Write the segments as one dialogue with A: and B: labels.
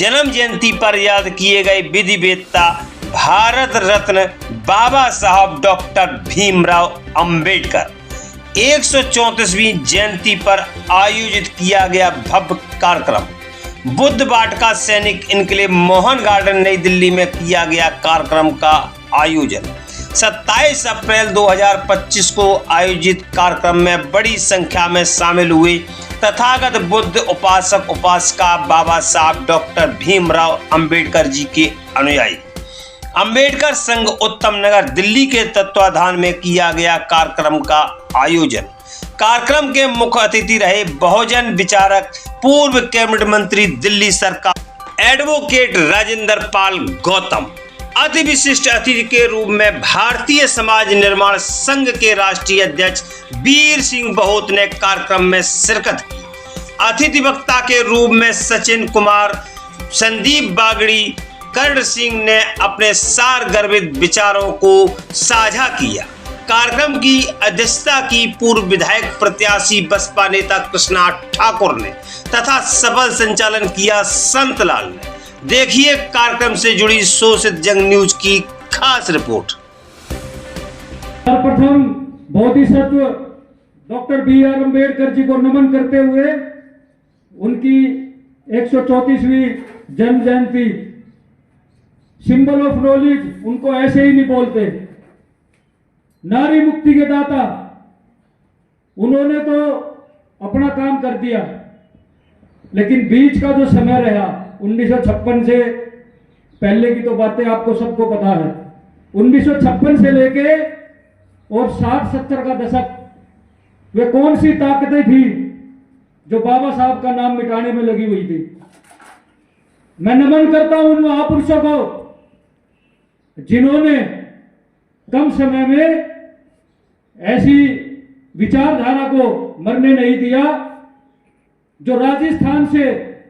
A: जन्म जयंती पर याद किए गए विधिवेत्ता भारत रत्न बाबा साहब डॉक्टर भीमराव अंबेडकर 134वीं जयंती पर आयोजित किया गया भव्य कार्यक्रम। बुद्ध वाटिका सैनिक इनक्लेव मोहन गार्डन नई दिल्ली में किया गया कार्यक्रम का आयोजन 27 अप्रैल 2025 को आयोजित कार्यक्रम में बड़ी संख्या में शामिल हुए तथागत बुद्ध उपासक उपासिका बाबा साहब डॉक्टर भीमराव अंबेडकर जी के अनुयायी। अंबेडकर संघ उत्तम नगर दिल्ली के तत्वाधान में किया गया कार्यक्रम का आयोजन। कार्यक्रम के मुख्य अतिथि रहे बहुजन विचारक पूर्व कैबिनेट मंत्री दिल्ली सरकार एडवोकेट राजेंद्र पाल गौतम। अति विशिष्ट अतिथि के रूप में भारतीय समाज निर्माण संघ के राष्ट्रीय अध्यक्ष वीर सिंह बहोत ने कार्यक्रम में शिरकत की। अतिथि वक्ता के रूप में सचिन कुमार, संदीप बागड़ी, कर्ण सिंह ने अपने सार गर्भित विचारों को साझा किया। कार्यक्रम की अध्यक्षता की पूर्व विधायक प्रत्याशी बसपा नेता कृष्णा ठाकुर ने तथा सफल संचालन किया संत लाल ने। देखिए कार्यक्रम से जुड़ी शोषित जंग न्यूज की खास रिपोर्ट।
B: सर्वप्रथम बोधिसत्व डॉक्टर बी.आर. अम्बेडकर जी को नमन करते हुए उनकी 134वीं जन्म जयंती सिंबल ऑफ नॉलेज, उनको ऐसे ही नहीं बोलते, नारी मुक्ति के दाता, उन्होंने तो अपना काम कर दिया, लेकिन बीच का जो समय रहा 1956 से पहले की तो बातें आपको सबको पता है। 1956 से लेके और 60-70 का दशक, वे कौन सी ताकतें थी जो बाबा साहब का नाम मिटाने में लगी हुई थी। मैं नमन करता हूं उन महापुरुषों को जिन्होंने कम समय में ऐसी विचारधारा को मरने नहीं दिया, जो राजस्थान से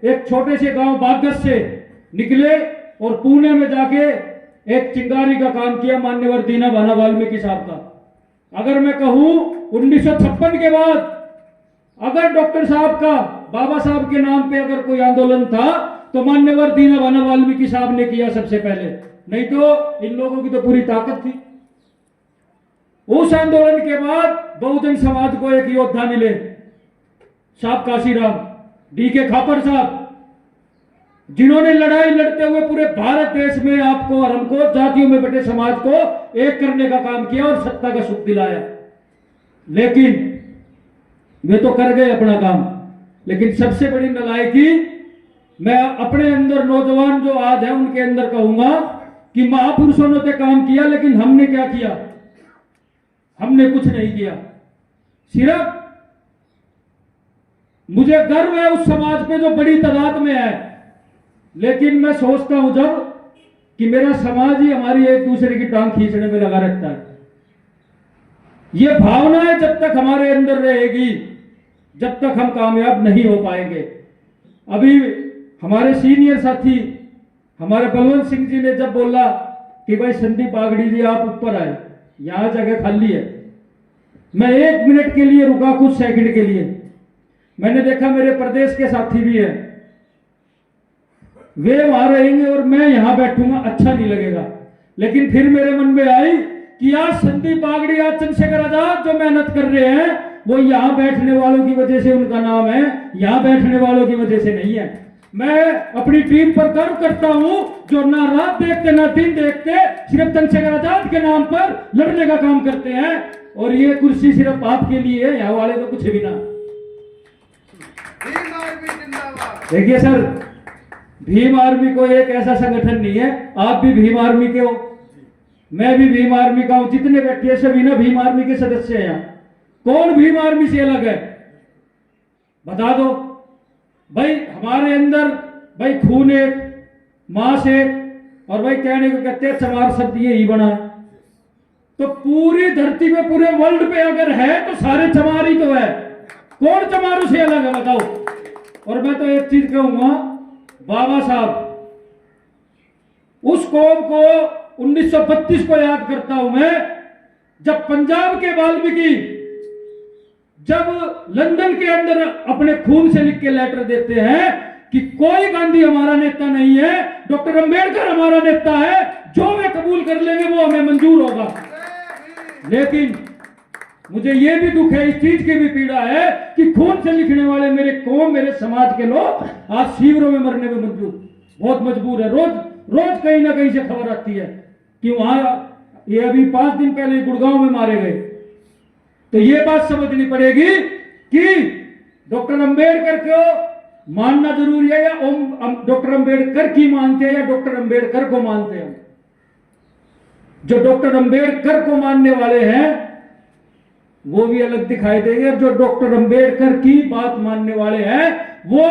B: एक छोटे से गांव बागस से निकले और पुणे में जाके एक चिंगारी का काम किया मान्यवर दीना भाना वाल्मीकि साहब का। अगर मैं कहूं 1956 के बाद अगर डॉक्टर साहब का, बाबा साहब के नाम पे अगर कोई आंदोलन था तो मान्यवर दीना भाना वाल्मीकि साहब ने किया सबसे पहले, नहीं तो इन लोगों की तो पूरी ताकत थी। उस आंदोलन के बाद बहुजन समाज को एक योद्धा मिले, साहब काशीराम, डी.के. खापर साहब, जिन्होंने लड़ाई लड़ते हुए पूरे भारत देश में आपको और हमको, जातियों में बटे समाज को एक करने का काम किया और सत्ता का सुख दिलाया। लेकिन वे तो कर गए अपना काम, लेकिन सबसे बड़ी नालायकी मैं अपने अंदर नौजवान जो आज है उनके अंदर कहूंगा कि महापुरुषों ने तो काम किया, लेकिन हमने क्या किया? हमने कुछ नहीं किया। सिर्फ मुझे गर्व है उस समाज पे जो बड़ी तादाद में है, लेकिन मैं सोचता हूं जब कि मेरा समाज ही हमारी एक दूसरे की टांग खींचने में लगा रहता है। ये भावनाएं जब तक हमारे अंदर रहेगी, जब तक हम कामयाब नहीं हो पाएंगे। अभी हमारे सीनियर साथी हमारे बलवंत सिंह जी ने जब बोला कि भाई संदीप बागड़ी जी आप ऊपर आए, यहां जगह खाली है, मैं 1 मिनट के लिए रुका, कुछ सेकंड के लिए। मैंने देखा मेरे प्रदेश के साथी भी हैं, वे वहां रहेंगे और मैं यहां बैठूंगा, अच्छा नहीं लगेगा। लेकिन फिर मेरे मन में आई कि आज संदीप बागड़ी, आज चंद्रशेखर आजाद जो मेहनत कर रहे हैं, वो यहां बैठने वालों की वजह से उनका नाम है, यहां बैठने वालों की वजह से नहीं है। मैं अपनी टीम पर गर्व करता हूं जो ना रात देखते ना दिन देखते सिर्फ चंद्रशेखर आजाद के नाम पर लड़ने का काम करते हैं। और ये कुर्सी सिर्फ आपके लिए है, यहाँ वाले तो कुछ भी ना। देखिए सर, भीम आर्मी को एक ऐसा संगठन नहीं है, आप भी भीम आर्मी के हो, मैं भी भीम आर्मी का हूं, जितने बैठे सभी ना भीम आर्मी के सदस्य हैं। यहाँ कौन भीम आर्मी से अलग है बता दो भाई। हमारे अंदर भाई खून एक, मांस एक, और भाई कहने को कहते हैं चमार शब्द ये ही बना। तो पूरी धरती पे, पूरे वर्ल्ड पे अगर है तो सारे चमार ही तो है, कौन चमारों से अलग है बताओ। और मैं तो एक चीज कहूंगा, बाबा साहब उस कौम को 1932 को याद करता हूं मैं, जब पंजाब के वाल्मीकि जब लंदन के अंदर अपने खून से लिख के लेटर देते हैं कि कोई गांधी हमारा नेता नहीं है, डॉक्टर अंबेडकर हमारा नेता है, जो वे कबूल कर लेंगे वो हमें मंजूर होगा। लेकिन मुझे ये भी दुख है, इस चीज की भी पीड़ा है कि खून से लिखने वाले मेरे कौम, मेरे समाज के लोग आज शिविरों में मरने में बहुत मजबूर है। रोज कहीं ना कहीं से खबर आती है कि वहां ये अभी 5 दिन पहले गुड़गांव में मारे गए। तो ये बात समझनी पड़ेगी कि डॉक्टर अंबेडकर को मानना जरूरी है या डॉक्टर अंबेडकर की मानते हैं या डॉक्टर अंबेडकर को मानते हैं। जो डॉक्टर अंबेडकर को मानने वाले हैं वो भी अलग दिखाई देंगे, और जो डॉक्टर अंबेडकर की बात मानने वाले हैं वो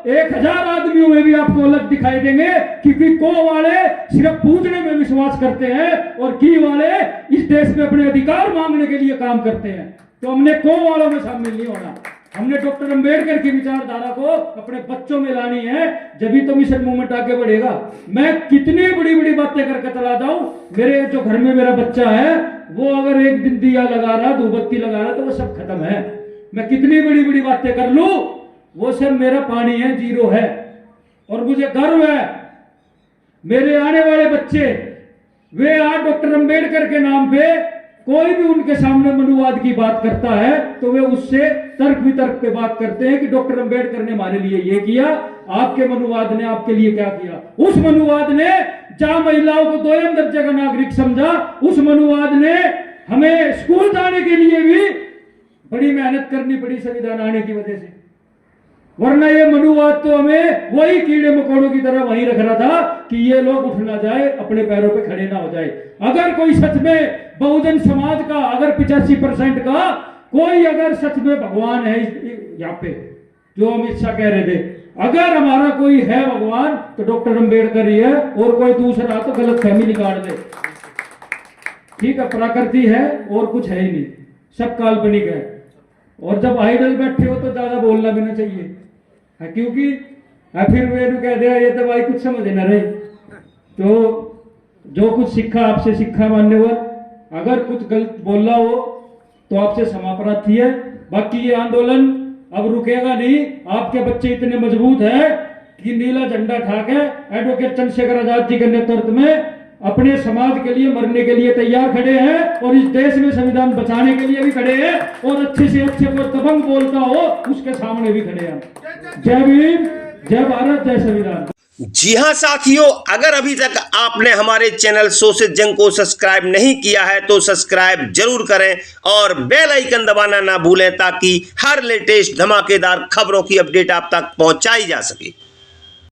B: 1000 आदमियों में भी आपको अलग दिखाई देंगे, क्योंकि को वाले सिर्फ पूछने में विश्वास करते हैं और की वाले इस देश में अपने अधिकार मांगने के लिए काम करते हैं। तो हमने को वालों में शामिल नहीं होना, हमने डॉक्टर अंबेडकर की विचारधारा को अपने बच्चों में लानी है, जब तो मिशन मूवमेंट आगे बढ़ेगा। मैं कितनी बड़ी बड़ी बातें करके चला जाऊं, मेरे जो घर में मेरा बच्चा है वो अगर एक दिन दिया लगा रहा, धूपबत्ती लगा रहा, तो वो सब खत्म है। मैं कितनी बड़ी बड़ी बातें कर लूं, वो सब मेरा पानी है, जीरो है। और मुझे गर्व है मेरे आने वाले बच्चे, वे आज डॉक्टर अंबेडकर के नाम पे कोई भी उनके सामने मनुवाद की बात करता है तो वे उससे तर्क वितर्क पे बात करते हैं कि डॉक्टर अंबेडकर ने हमारे लिए ये किया, आपके मनुवाद ने आपके लिए क्या किया। उस मनुवाद ने जहां महिलाओं को 2 दर्जे का नागरिक समझा, उस मनुवाद ने हमें स्कूल जाने के लिए भी बड़ी मेहनत करनी पड़ी संविधान आने की वजह से, वरना ये मनुवाद तो हमें वही कीड़े मकोड़ों की तरह वहीं रख रहा था कि ये लोग उठ ना जाए, अपने पैरों पे खड़े ना हो जाए। अगर कोई सच में बहुजन समाज का, अगर 85% का कोई अगर सच में भगवान है यहाँ पे, जो अमित शाह कह रहे थे, अगर हमारा कोई है भगवान तो डॉक्टर अंबेडकर ही है, और कोई दूसरा तो गलत फहमी निकाल दे। ठीक है, प्रकृति है और कुछ है ही नहीं, सब काल्पनिक है। और जब आइडल बैठे हो तो ज्यादा बोलना भी ना चाहिए, क्योंकि फिर वे कह दिया ये तो भाई कुछ समझ ना रहे। तो जो कुछ सीखा आपसे सीखा मान्यवर, अगर कुछ गलत बोला हो तो आपसे क्षमा प्रार्थी है। बाकी ये आंदोलन अब रुकेगा नहीं, आपके बच्चे इतने मजबूत हैं कि नीला झंडा ठाके एडवोकेट चंद्रशेखर आजाद जी के नेतृत्व में अपने समाज के लिए मरने के लिए तैयार खड़े हैं, और इस देश में संविधान बचाने के लिए भी खड़े हैं, और अच्छे से अच्छे को दबंग बोलता हो उसके सामने भी खड़े हैं। जय भीम, जय भारत, जय संविधान।
A: जी हाँ साथियों, अगर अभी तक आपने हमारे चैनल सो से जंग को सब्सक्राइब नहीं किया है तो सब्सक्राइब जरूर करें और बेल आइकन दबाना ना भूलें, ताकि हर लेटेस्ट धमाकेदार खबरों की अपडेट आप तक पहुंचाई जा सके।